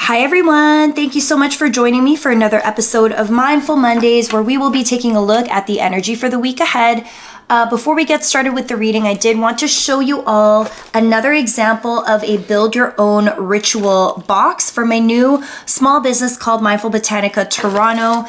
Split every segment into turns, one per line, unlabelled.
Hi everyone, thank you so much for joining me for another episode of Mindful Mondays, where we will be taking a look at the energy for the week ahead. Before we get started with the reading, I did want to show you all another example of a build your own ritual box for my new small business called Mindful Botanica Toronto.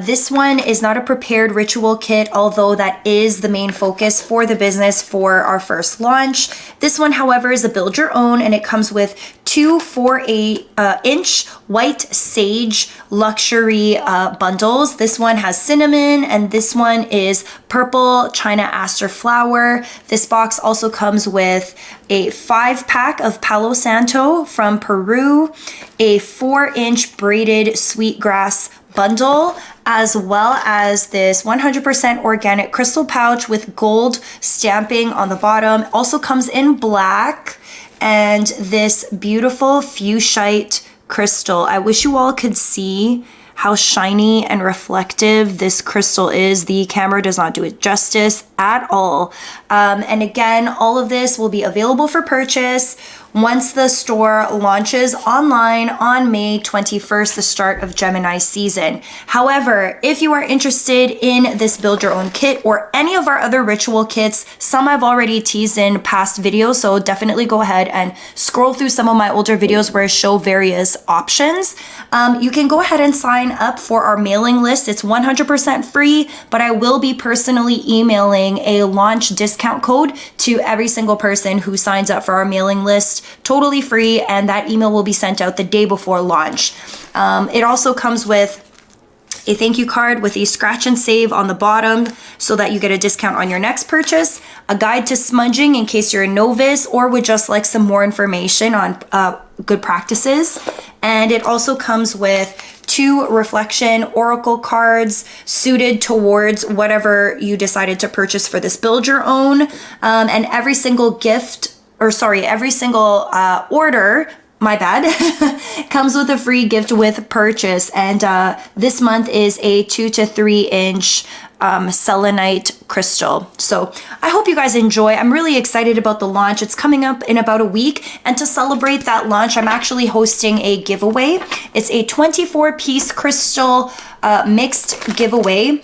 This one is not a prepared ritual kit, although that is the main focus for the business for our first launch. This one, however, is a build your own, and it comes with two 4-inch white sage luxury bundles. This one has cinnamon and this one is purple China aster flower. This box also comes with a 5-pack of Palo Santo from Peru, a 4-inch braided sweetgrass bundle, as well as this 100% organic crystal pouch with gold stamping on the bottom. Also comes in black, and this beautiful fuchsite crystal. I wish you all could see how shiny and reflective this crystal is. The camera does not do it justice at all. And again, all of this will be available for purchase once the store launches online on May 21st, the start of Gemini season. However, if you are interested in this build your own kit or any of our other ritual kits, some I've already teased in past videos, so definitely go ahead and scroll through some of my older videos where I show various options. You can go ahead and sign up for our mailing list. It's 100% free, but I will be personally emailing a launch discount code to every single person who signs up for our mailing list, totally free, and that email will be sent out the day before launch. It also comes with a thank you card with a scratch and save on the bottom so that you get a discount on your next purchase, a guide to smudging in case you're a novice or would just like some more information on good practices. And it also comes with 2 reflection oracle cards suited towards whatever you decided to purchase for this build your own. And every single order, my bad, comes with a free gift with purchase. And this month is a 2 to 3-inch selenite crystal. So I hope you guys enjoy. I'm really excited about the launch. It's coming up in about a week, and to celebrate that launch, I'm actually hosting a giveaway. It's a 24-piece crystal mixed giveaway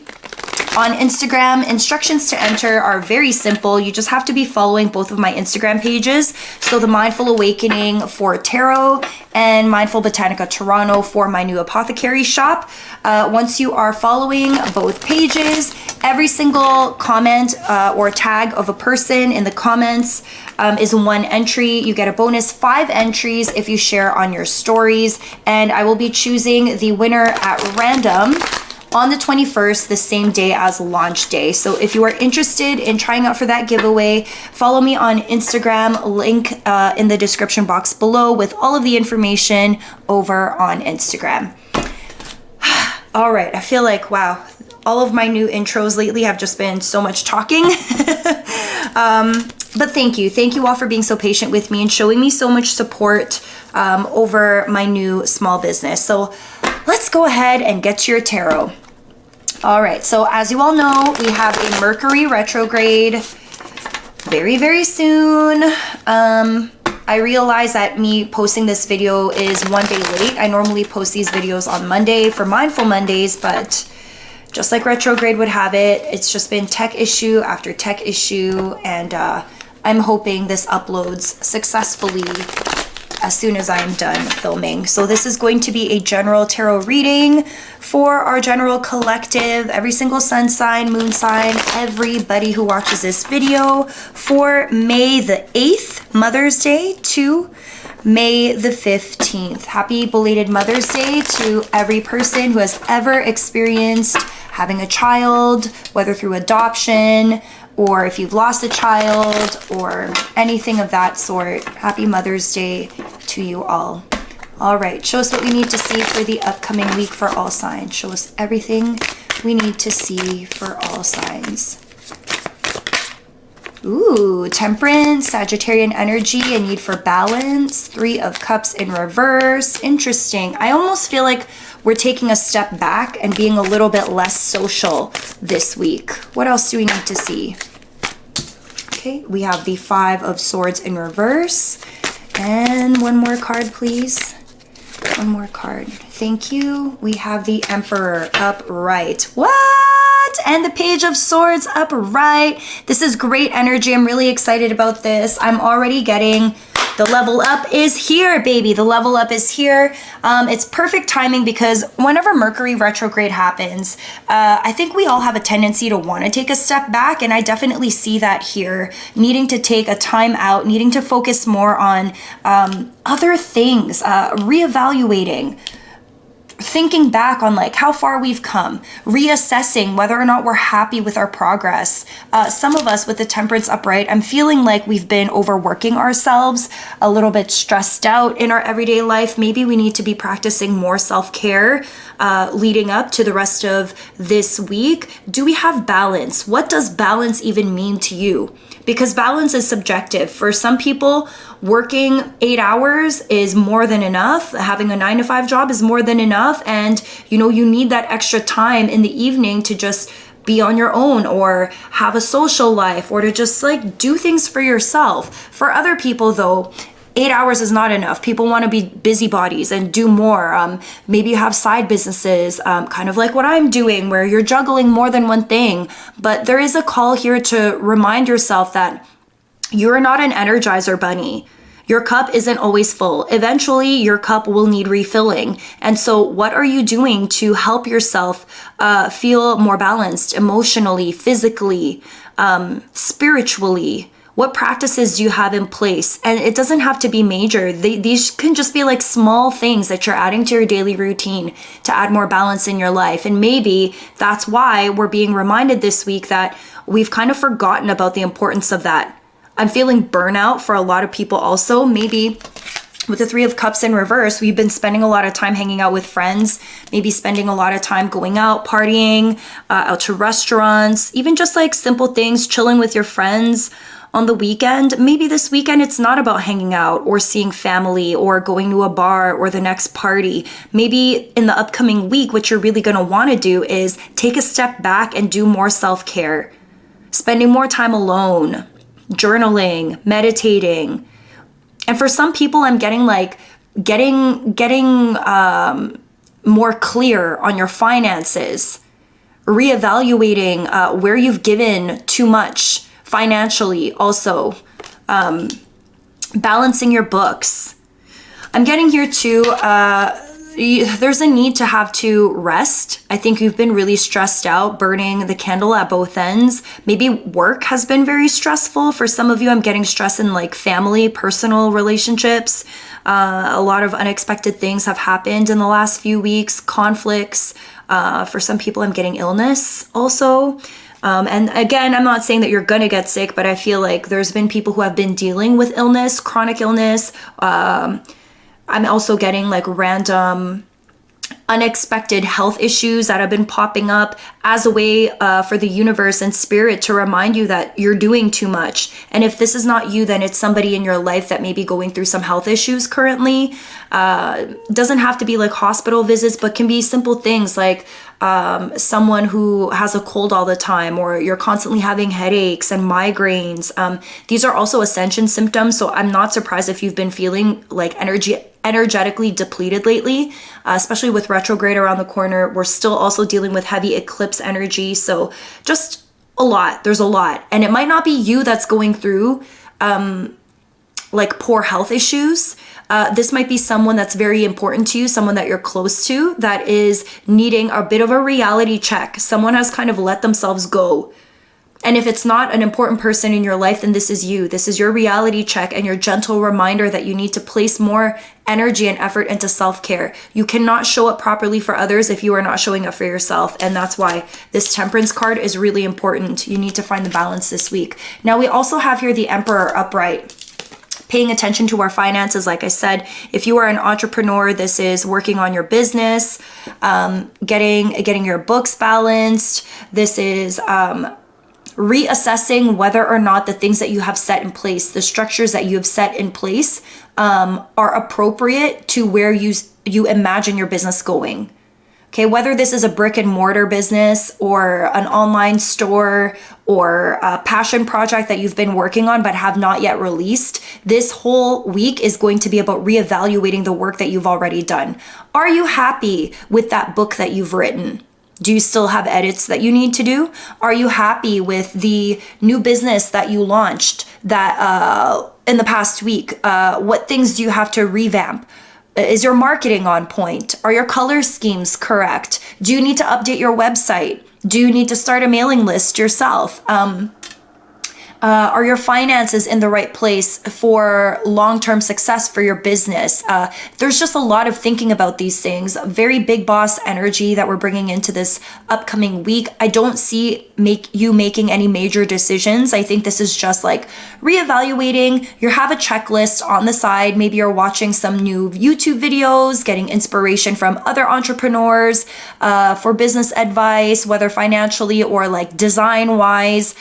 on Instagram. Instructions to enter are very simple. You just have to be following both of my Instagram pages. So the Mindful Awakening for Tarot and Mindful Botanica Toronto for my new apothecary shop. Once you are following both pages, every single comment or tag of a person in the comments is 1 entry. You get a bonus 5 entries if you share on your stories, and I will be choosing the winner at random on the 21st, the same day as launch day. So if you are interested in trying out for that giveaway, follow me on Instagram, link in the description box below with all of the information over on Instagram. All right, I feel like, wow, all of my new intros lately have just been so much talking. But thank you all for being so patient with me and showing me so much support over my new small business. So let's go ahead and get to your tarot. All right, so as you all know, we have a Mercury retrograde very, very soon. I realize that me posting this video is 1 day late. I normally post these videos on Monday for Mindful Mondays, but just like retrograde would have it, it's just been tech issue after tech issue, and I'm hoping this uploads successfully as soon as I'm done filming. So this is going to be a general tarot reading for our general collective, every single sun sign, moon sign, everybody who watches this video for May the 8th, Mother's Day, to May the 15th. Happy belated Mother's Day to every person who has ever experienced having a child, whether through adoption, or if you've lost a child or anything of that sort. Happy Mother's Day to you all. All right, show us what we need to see for the upcoming week for all signs. Show us everything we need to see for all signs. Ooh, Temperance, Sagittarian energy, a need for balance. 3 of Cups in reverse. Interesting. I almost feel like we're taking a step back and being a little bit less social this week. What else do we need to see? Okay, we have the 5 of Swords in reverse. And one more card, please. One more card. Thank you. We have the Emperor upright. What? And the Page of Swords upright. This is great energy. I'm really excited about this. I'm already getting the level up is here, baby. The level up is here. It's perfect timing because whenever Mercury retrograde happens, I think we all have a tendency to want to take a step back. And I definitely see that here, needing to take a time out, needing to focus more on other things, reevaluating, thinking back on like how far we've come, reassessing whether or not we're happy with our progress. Some of us with the Temperance upright, I'm feeling like we've been overworking ourselves, a little bit stressed out in our everyday life. Maybe we need to be practicing more self-care leading up to the rest of this week. Do we have balance? What does balance even mean to you? Because balance is subjective. For some people, working 8 hours is more than enough. Having a 9-to-5 job is more than enough. And you need that extra time in the evening to just be on your own or have a social life or to just like do things for yourself. For other people though, 8 hours is not enough. People want to be busybodies and do more. Maybe you have side businesses, kind of like what I'm doing, where you're juggling more than one thing. But there is a call here to remind yourself that you're not an Energizer bunny. Your cup isn't always full. Eventually, your cup will need refilling. And so what are you doing to help yourself feel more balanced emotionally, physically, spiritually? What practices do you have in place? And it doesn't have to be major. These can just be like small things that you're adding to your daily routine to add more balance in your life. And maybe that's why we're being reminded this week that we've kind of forgotten about the importance of that. I'm feeling burnout for a lot of people also. Maybe with the Three of Cups in reverse, we've been spending a lot of time hanging out with friends, maybe spending a lot of time going out, partying, out to restaurants, even just like simple things, chilling with your friends on the weekend. Maybe this weekend it's not about hanging out or seeing family or going to a bar or the next party. Maybe in the upcoming week, what you're really going to want to do is take a step back and do more self-care, spending more time alone, journaling, meditating. And for some people, I'm getting more clear on your finances, reevaluating where you've given too much financially, also balancing your books. I'm getting here too, there's a need to have to rest. I think you've been really stressed out, burning the candle at both ends. Maybe work has been very stressful. For some of you, I'm getting stress in like family, personal relationships. A lot of unexpected things have happened in the last few weeks, conflicts. For some people, I'm getting illness also. And again, I'm not saying that you're gonna get sick, but I feel like there's been people who have been dealing with illness, chronic illness. I'm also getting like random unexpected health issues that have been popping up as a way for the universe and spirit to remind you that you're doing too much. And if this is not you, then it's somebody in your life that may be going through some health issues currently. Doesn't have to be like hospital visits, but can be simple things like someone who has a cold all the time, or you're constantly having headaches and migraines. These are also ascension symptoms, so I'm not surprised if you've been feeling like energetically depleted lately, especially with retrograde around the corner. We're still also dealing with heavy eclipse energy, so just a lot. There's a lot, and it might not be you that's going through like poor health issues. This might be someone that's very important to you, someone that you're close to that is needing a bit of a reality check. Someone has kind of let themselves go. And if it's not an important person in your life, then this is you. This is your reality check and your gentle reminder that you need to place more energy and effort into self-care. You cannot show up properly for others if you are not showing up for yourself. And that's why this Temperance card is really important. You need to find the balance this week. Now, we also have here the Emperor upright. Paying attention to our finances, like I said, if you are an entrepreneur, this is working on your business, getting your books balanced. This is reassessing whether or not the things that you have set in place, the structures that you have set in place, are appropriate to where you imagine your business going. Okay, whether this is a brick and mortar business or an online store or a passion project that you've been working on but have not yet released, this whole week is going to be about reevaluating the work that you've already done. Are you happy with that book that you've written? Do you still have edits that you need to do? Are you happy with the new business that you launched that in the past week? What things do you have to revamp? Is your marketing on point? Are your color schemes correct? Do you need to update your website? Do you need to start a mailing list yourself? Are your finances in the right place for long-term success for your business? There's just a lot of thinking about these things. Very big boss energy that we're bringing into this upcoming week. I don't see you making any major decisions. I think this is just like reevaluating. You have a checklist on the side. Maybe you're watching some new YouTube videos, getting inspiration from other entrepreneurs for business advice, whether financially or like design-wise.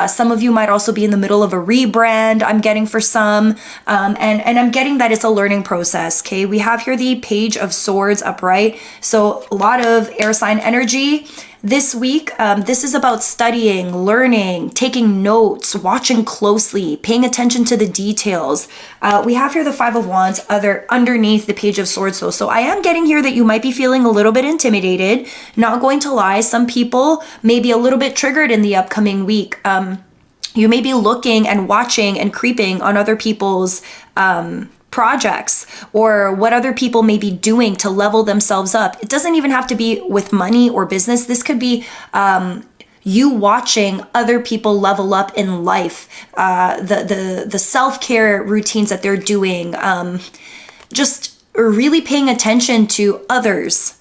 Some of you might also be in the middle of a rebrand, I'm getting for some, and I'm getting that it's a learning process. Okay, we have here the Page of Swords upright, so a lot of air sign energy this week. This is about studying, learning, taking notes, watching closely, paying attention to the details. We have here the Five of Wands underneath the Page of Swords though. So I am getting here that you might be feeling a little bit intimidated. Not going to lie, some people may be a little bit triggered in the upcoming week. You may be looking and watching and creeping on other people's projects or what other people may be doing to level themselves up. It doesn't even have to be with money or business. This could be you watching other people level up in life, the self-care routines that they're doing, just really paying attention to others.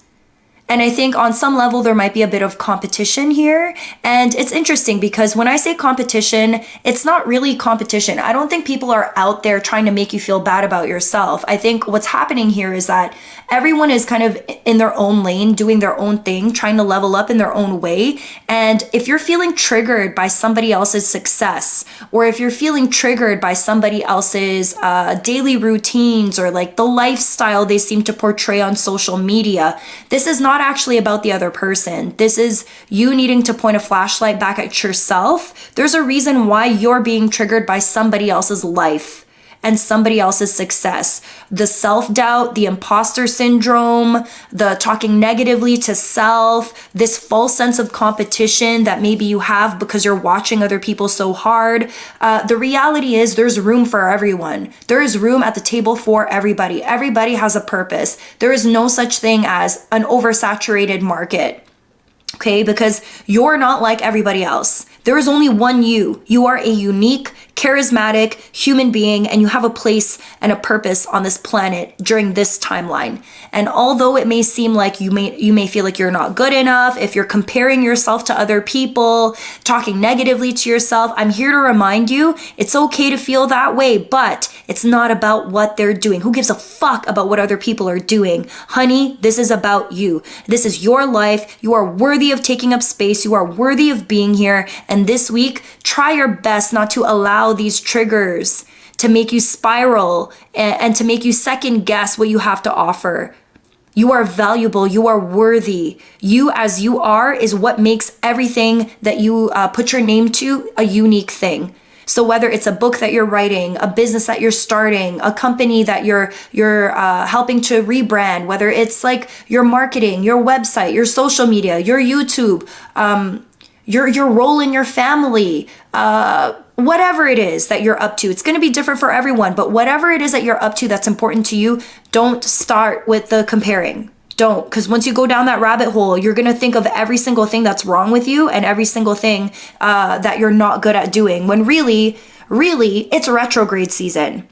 And I think on some level, there might be a bit of competition here. And it's interesting because when I say competition, it's not really competition. I don't think people are out there trying to make you feel bad about yourself. I think what's happening here is that everyone is kind of in their own lane, doing their own thing, trying to level up in their own way. And if you're feeling triggered by somebody else's success, or if you're feeling triggered by somebody else's daily routines or like the lifestyle they seem to portray on social media, this is not actually about the other person. This is you needing to point a flashlight back at yourself. There's a reason why you're being triggered by somebody else's life and somebody else's success. The self-doubt, the imposter syndrome, the talking negatively to self, this false sense of competition that maybe you have because you're watching other people so hard. The reality is there's room for everyone. There is room at the table for everybody. Everybody has a purpose. There is no such thing as an oversaturated market. Okay, because you're not like everybody else. There is only one you. You are a unique, charismatic human being, and you have a place and a purpose on this planet during this timeline. And although it may seem like you may feel like you're not good enough, if you're comparing yourself to other people, talking negatively to yourself, I'm here to remind you it's okay to feel that way, but it's not about what they're doing. Who gives a fuck about what other people are doing? Honey, this is about you. This is your life. You are worthy of taking up space. You are worthy of being here. And this week, try your best not to allow these triggers to make you spiral and to make you second guess what you have to offer. You are valuable. You are worthy. You as you are is what makes everything that you put your name to a unique thing. So whether it's a book that you're writing, a business that you're starting, a company that you're helping to rebrand, whether it's like your marketing, your website, your social media, your YouTube, your role in your family, whatever it is that you're up to. It's going to be different for everyone, but whatever it is that you're up to that's important to you, don't start with the comparing. Don't, because once you go down that rabbit hole, you're going to think of every single thing that's wrong with you and every single thing that you're not good at doing, when really, it's retrograde season.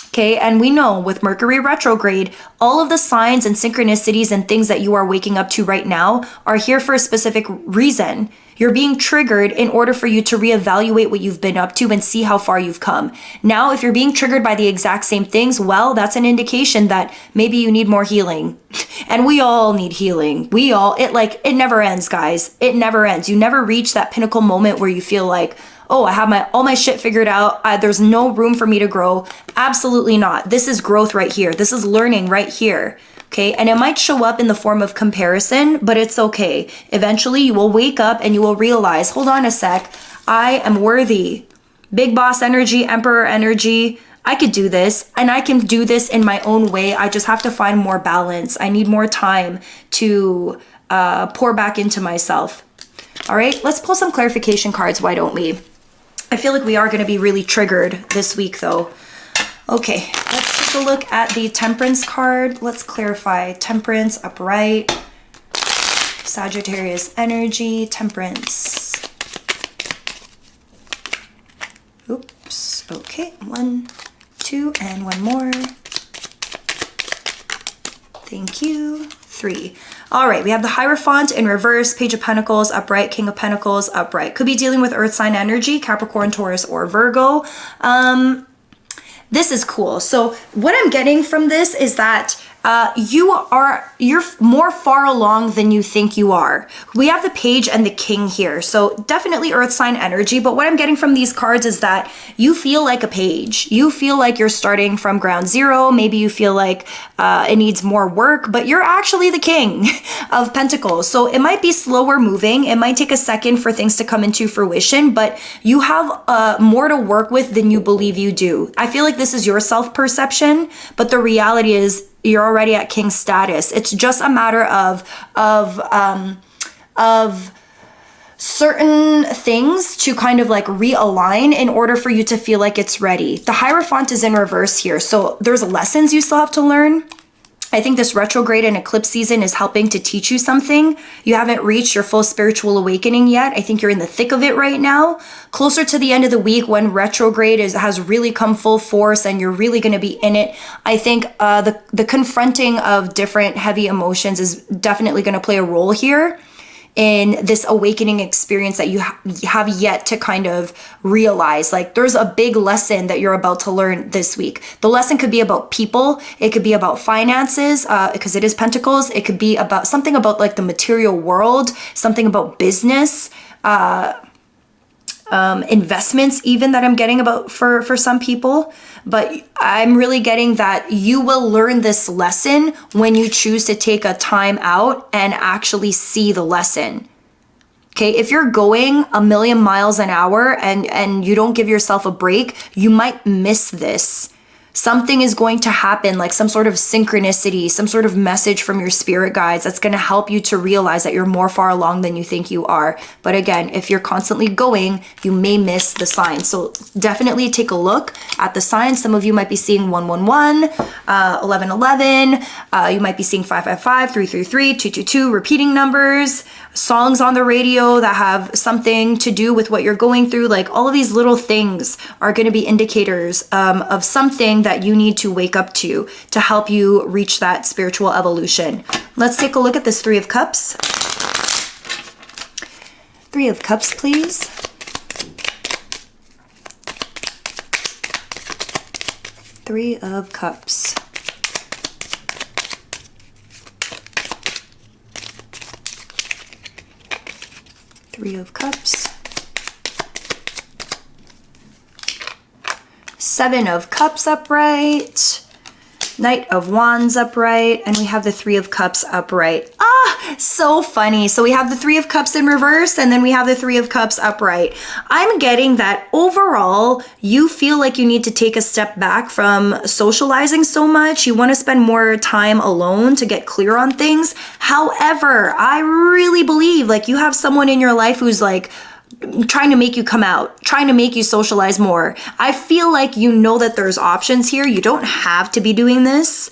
Okay, and we know with Mercury retrograde, all of the signs and synchronicities and things that you are waking up to right now are here for a specific reason. You're being triggered in order for you to reevaluate what you've been up to and see how far you've come. Now, if you're being triggered by the exact same things, well, that's an indication that maybe you need more healing. And we all need healing. It never ends, guys. It never ends. You never reach that pinnacle moment where you feel like, oh, I have all my shit figured out. There's no room for me to grow. Absolutely not. This is growth right here. This is learning right here. Okay, and it might show up in the form of comparison, but it's okay. Eventually you will wake up and you will realize, hold on a sec, I am worthy. Big boss energy, emperor energy. I could do this, and I can do this in my own way. I just have to find more balance. I need more time to pour back into myself. All right, let's pull some clarification cards, why don't we? I feel like we are going to be really triggered this week though. Okay, let's take a look at the Temperance card. Let's clarify. Temperance, upright, Sagittarius energy, Temperance. Oops, okay, 1, 2, and one more. Thank you. 3. All right, we have the Hierophant in reverse, Page of Pentacles, upright, King of Pentacles, upright. Could be dealing with Earth sign energy, Capricorn, Taurus, or Virgo. This is cool. So what I'm getting from this is that you're more far along than you think you are. We have the Page and the King here, so definitely Earth sign energy, but what I'm getting from these cards is that you feel like a page. You feel like you're starting from ground zero. Maybe you feel like it needs more work, but you're actually the King of Pentacles. So it might be slower moving. It might take a second for things to come into fruition, but you have more to work with than you believe you do. I feel like this is your self-perception, but the reality is you're already at king status. It's just a matter of certain things to kind of like realign in order for you to feel like it's ready. The Hierophant is in reverse here, so there's lessons you still have to learn. I think this retrograde and eclipse season is helping to teach you something. You haven't reached your full spiritual awakening yet. I think you're in the thick of it right now. Closer to the end of the week when retrograde has really come full force and you're really going to be in it, I think the confronting of different heavy emotions is definitely going to play a role here in this awakening experience that you have yet to kind of realize. Like there's a big lesson that you're about to learn this week. The lesson could be about people. It could be about finances, because it is Pentacles. It could be about something about like the material world, something about business, investments even that I'm getting about for some people. But I'm really getting that you will learn this lesson when you choose to take a time out and actually see the lesson. Okay, if you're going a million miles an hour and you don't give yourself a break, you might miss this. Something is going to happen, like some sort of synchronicity, some sort of message from your spirit guides that's going to help you to realize that you're more far along than you think you are. But again, if you're constantly going, you may miss the signs. So definitely take a look at the signs. Some of you might be seeing 111, 1111. You might be seeing 555, 333, 222, repeating numbers, songs on the radio that have something to do with what you're going through. Like all of these little things are going to be indicators of something that you need to wake up to help you reach that spiritual evolution. Let's take a look at this 3 of Cups. 3 of Cups, please. Three of Cups. Three of Cups. 7 of Cups upright. Knight of Wands upright. And we have the 3 of Cups upright. Ah, so funny. So we have the 3 of Cups in reverse and then we have the 3 of Cups upright. I'm getting that overall, you feel like you need to take a step back from socializing so much. You want to spend more time alone to get clear on things. However, I really believe like you have someone in your life who's like trying to make you come out, trying to make you socialize more. I feel like you know that there's options here. You don't have to be doing this,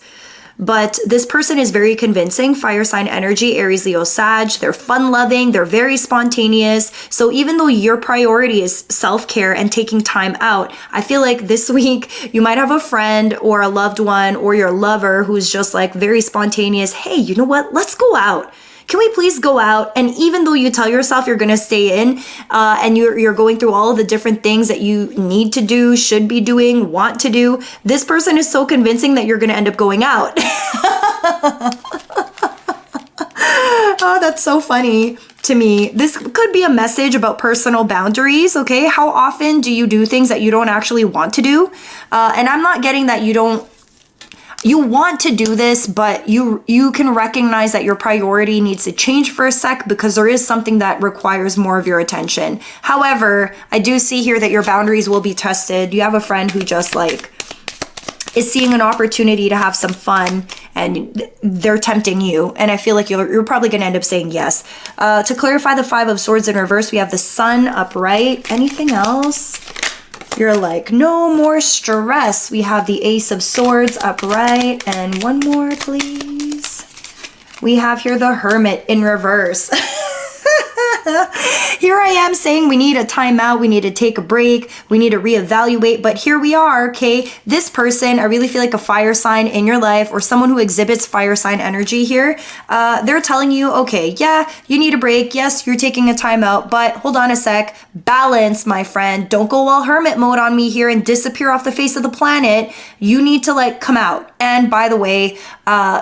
but this person is very convincing. Fire sign energy, Aries, Leo, Sag. They're fun-loving. They're very spontaneous. So even though your priority is self-care and taking time out, I feel like this week you might have a friend or a loved one or your lover who's just like very spontaneous. Hey, you know what? Let's go out. Can we please go out? And even though you tell yourself you're going to stay in and you're going through all of the different things that you need to do, should be doing, want to do, this person is so convincing that you're going to end up going out. Oh, that's so funny to me. This could be a message about personal boundaries, okay? How often do you do things that you don't actually want to do? And I'm not getting that you don't you want to do this, but you can recognize that your priority needs to change for a sec because there is something that requires more of your attention. However, I do see here that your boundaries will be tested. You have a friend who just like is seeing an opportunity to have some fun and they're tempting you. And I feel like you're probably going to end up saying yes. To clarify the 5 of Swords in reverse, we have the Sun upright. Anything else? You're like, no more stress. We have the Ace of Swords upright. And one more, please. We have here the Hermit in reverse. Here I am saying we need a timeout, we need to take a break, we need to reevaluate, but here we are, okay? This person, I really feel like a fire sign in your life or someone who exhibits fire sign energy here, they're telling you, okay, yeah, you need a break, yes, you're taking a timeout, but hold on a sec, balance, my friend. Don't go all hermit mode on me here and disappear off the face of the planet. You need to like come out. And by the way,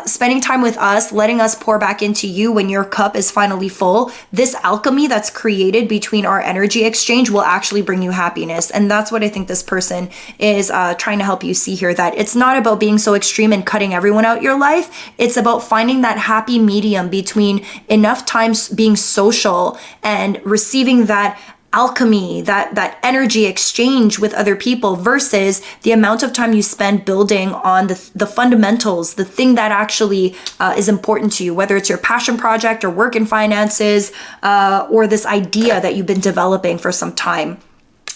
spending time with us, letting us pour back into you when your cup is finally full, this alchemy that's created between our energy exchange will actually bring you happiness. And that's what I think this person is trying to help you see here, that it's not about being so extreme and cutting everyone out your life. It's about finding that happy medium between enough time being social and receiving that alchemy, that energy exchange with other people versus the amount of time you spend building on the fundamentals, the thing that actually is important to you, whether it's your passion project or work and finances, or this idea that you've been developing for some time.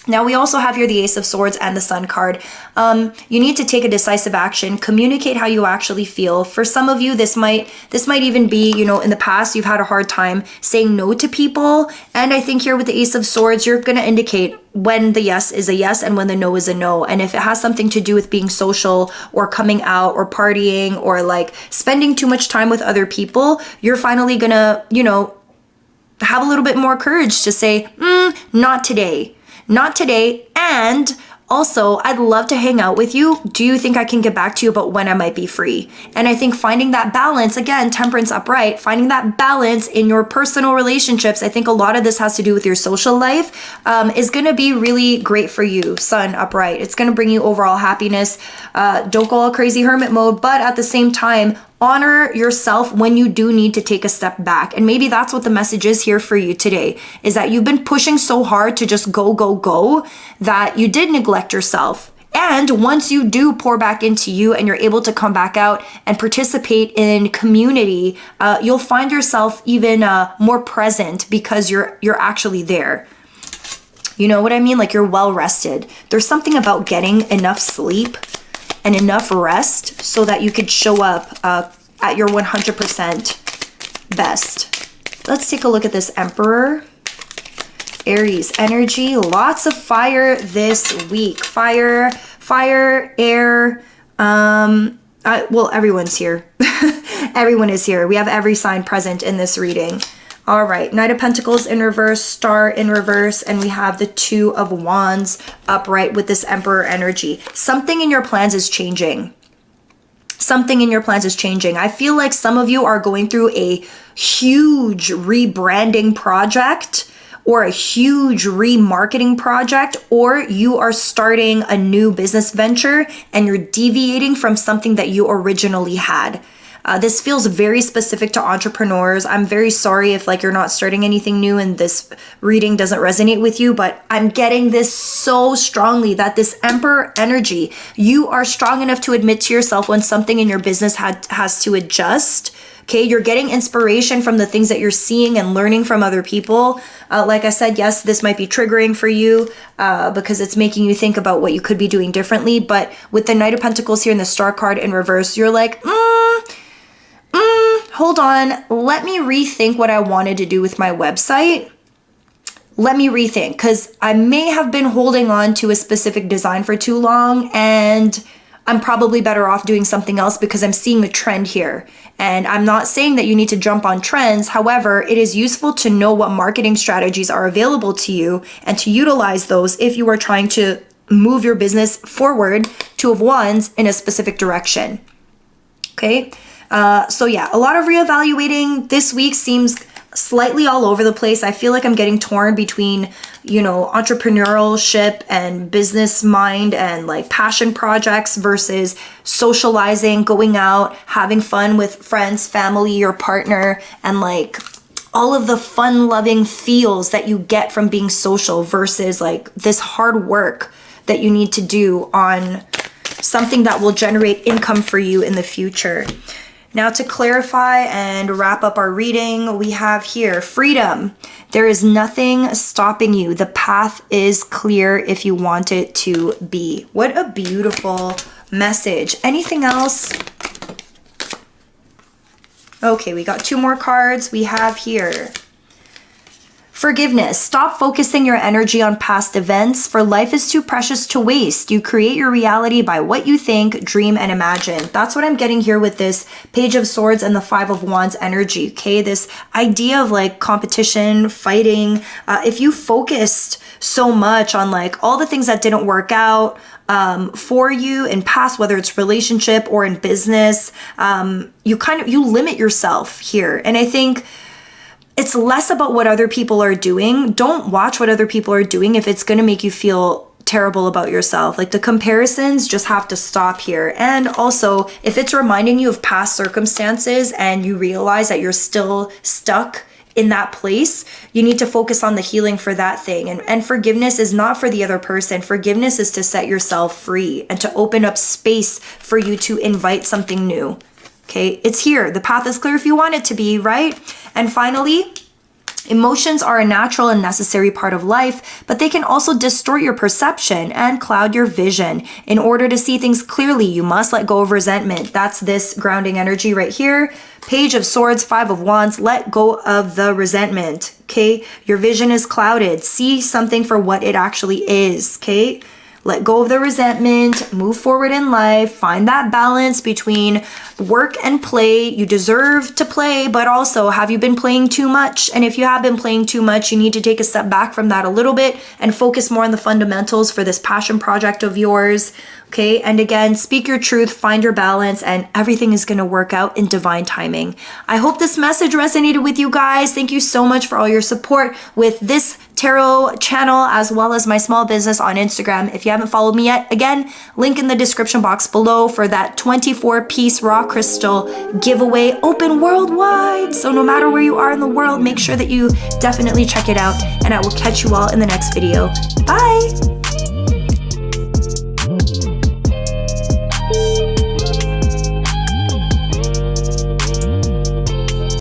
Now we also have here the Ace of Swords and the Sun card. You need to take a decisive action, communicate how you actually feel. For some of you, this might even be, you know, in the past, you've had a hard time saying no to people. And I think here with the Ace of Swords, you're going to indicate when the yes is a yes and when the no is a no. And if it has something to do with being social or coming out or partying or like spending too much time with other people, you're finally going to, you know, have a little bit more courage to say, not today. Not today. And also, I'd love to hang out with you. Do you think I can get back to you about when I might be free? And I think finding that balance, again, Temperance upright, finding that balance in your personal relationships, I think a lot of this has to do with your social life, is going to be really great for you, Sun upright. It's going to bring you overall happiness. Don't go all crazy hermit mode, but at the same time, honor yourself when you do need to take a step back. And maybe that's what the message is here for you today, is that you've been pushing so hard to just go, that you did neglect yourself. And once you do pour back into you and you're able to come back out and participate in community, you'll find yourself even more present because you're actually there. You know what I mean? Like you're well rested. There's something about getting enough sleep and enough rest so that you could show up at your 100% best. Let's take a look at this Emperor. Aries energy, lots of fire this week. Fire, air, well, everyone's here. Everyone is here. We have every sign present in this reading. All right, Knight of Pentacles in reverse, Star in reverse, and we have the Two of Wands upright with this Emperor energy. Something in your plans is changing. Something in your plans is changing. I feel like some of you are going through a huge rebranding project or a huge remarketing project, or you are starting a new business venture and you're deviating from something that you originally had. This feels very specific to entrepreneurs. I'm very sorry if like you're not starting anything new and this reading doesn't resonate with you, but I'm getting this so strongly that this Emperor energy, you are strong enough to admit to yourself when something in your business has to adjust. Okay, you're getting inspiration from the things that you're seeing and learning from other people. Like I said, yes, this might be triggering for you because it's making you think about what you could be doing differently. But with the Knight of Pentacles here and the Star card in reverse, you're like, hold on, let me rethink what I wanted to do with my website. Let me rethink, because I may have been holding on to a specific design for too long and I'm probably better off doing something else because I'm seeing a trend here. And I'm not saying that you need to jump on trends. However, it is useful to know what marketing strategies are available to you and to utilize those if you are trying to move your business forward, Two of Wands, in a specific direction. Okay? So yeah, a lot of reevaluating this week seems slightly all over the place. I feel like I'm getting torn between, you know, entrepreneurship and business mind and like passion projects versus socializing, going out, having fun with friends, family, your partner, and like all of the fun loving feels that you get from being social versus like this hard work that you need to do on something that will generate income for you in the future. Now, to clarify and wrap up our reading, we have here freedom. There is nothing stopping you. The path is clear if you want it to be. What a beautiful message. Anything else? Okay, we got 2 more cards. We have here forgiveness. Stop focusing your energy on past events, for life is too precious to waste. You create your reality by what you think, dream, and imagine. That's what I'm getting here with this Page of Swords and the 5 of Wands energy, okay? This idea of like competition, fighting. If you focused so much on like all the things that didn't work out for you in past, whether it's relationship or in business, you limit yourself here. And I think it's less about what other people are doing. Don't watch what other people are doing if it's going to make you feel terrible about yourself. Like the comparisons just have to stop here. And also, if it's reminding you of past circumstances and you realize that you're still stuck in that place, you need to focus on the healing for that thing. And forgiveness is not for the other person. Forgiveness is to set yourself free and to open up space for you to invite something new. Okay, it's here. The path is clear if you want it to be, right? And finally, emotions are a natural and necessary part of life, but they can also distort your perception and cloud your vision. In order to see things clearly, you must let go of resentment. That's this grounding energy right here. Page of Swords, 5 of Wands, let go of the resentment, okay? Your vision is clouded. See something for what it actually is, okay? Let go of the resentment, move forward in life, find that balance between work and play. You deserve to play, but also, have you been playing too much? And if you have been playing too much, you need to take a step back from that a little bit and focus more on the fundamentals for this passion project of yours. Okay, and again, speak your truth, find your balance, and everything is going to work out in divine timing. I hope this message resonated with you guys. Thank you so much for all your support with this tarot channel, as well as my small business on Instagram. If you haven't followed me yet, again, link in the description box below for that 24-piece raw crystal giveaway, open worldwide. So no matter where you are in the world, make sure that you definitely check it out, and I will catch you all in the next video. Bye!